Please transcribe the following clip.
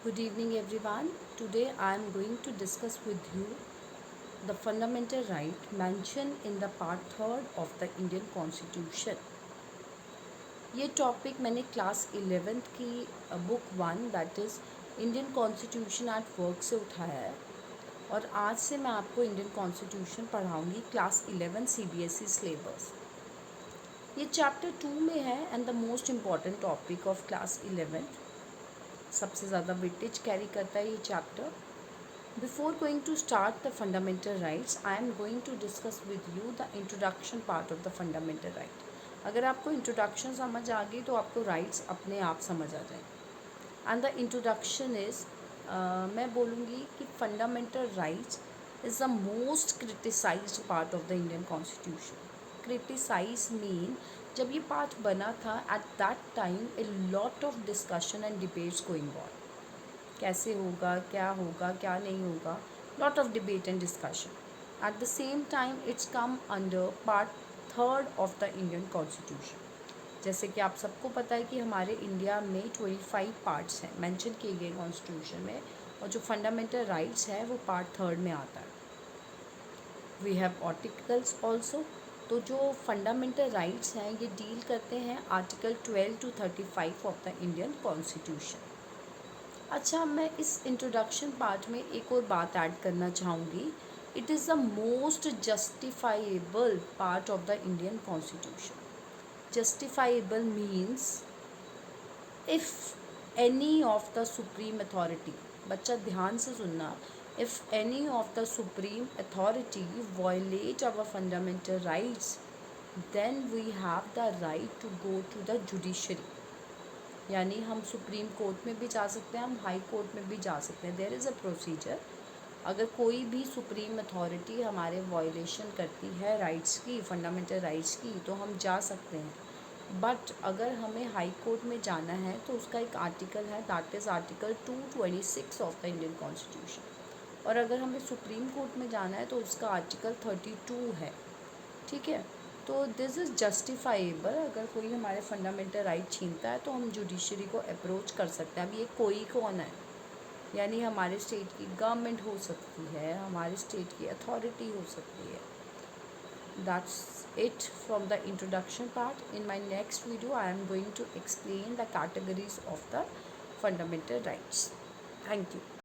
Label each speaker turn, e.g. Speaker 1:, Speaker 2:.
Speaker 1: Good evening, everyone. Today I am going to discuss with you the fundamental right mentioned in the part third of the Indian Constitution. ये topic मैंने class 11th की book 1 that is Indian constitution at work से उठाया है और आज से मैं आपको इंडियन कॉन्स्टिट्यूशन पढ़ाऊँगी क्लास 11 CBSE सिलेबस। ये चैप्टर 2 में है and the most important topic of class 11th। सबसे ज़्यादा वेटेज कैरी करता है ये चैप्टर। Before going to start the fundamental rights I am going to discuss with you the introduction part of the fundamental right. अगर आपको introduction समझ आ गई तो आपको राइट्स अपने आप समझ आ जाए। एंड द इंट्रोडक्शन इज़ मैं बोलूँगी कि fundamental rights is the most criticised part of the Indian constitution. Criticise mean जब ये पार्ट बना था at that time a lot of discussion and debates going on. कैसे होगा, क्या नहीं होगा, lot of debate and discussion. At the same time it's come under part third of the Indian constitution. जैसे कि आप सबको पता है कि हमारे इंडिया में 25 पार्ट्स हैं मेंशन किए गए कॉन्स्टिट्यूशन में, और जो फंडामेंटल राइट्स है वो पार्ट थर्ड में आता है। We have articles also. तो जो फंडामेंटल राइट्स हैं ये डील करते हैं article 12 to 35 of the Indian constitution. अच्छा, मैं इस इंट्रोडक्शन पार्ट में एक और बात ऐड करना चाहूँगी। It is the most justifiable part of the Indian constitution. Justifiable means if any of the supreme authority, बच्चा ध्यान से सुनना, if any of the supreme authority violate our fundamental rights, then we have the right to go to the judiciary। यानी हम supreme court में भी जा सकते हैं, हम हाई कोर्ट में भी जा सकते हैं। There is a procedure. अगर कोई भी सुप्रीम अथॉरिटी हमारे वायलेशन करती है राइट्स की, फंडामेंटल राइट्स की, तो हम जा सकते हैं। बट अगर हमें हाई कोर्ट में जाना है तो उसका एक आर्टिकल है that is article 226 of the Indian constitution. और अगर हमें सुप्रीम कोर्ट में जाना है तो उसका आर्टिकल 32 है। ठीक है, तो दिस इज़ जस्टिफाइबल। अगर कोई हमारे फंडामेंटल राइट छीनता है तो हम जुडिशरी को अप्रोच कर सकते हैं। अब ये कोई कौन है, यानी हमारे स्टेट की गवर्नमेंट हो सकती है, हमारे स्टेट की अथॉरिटी हो सकती है। That's it from the introduction part. In my next video I am going to explain the categories of the fundamental rights. Thank you.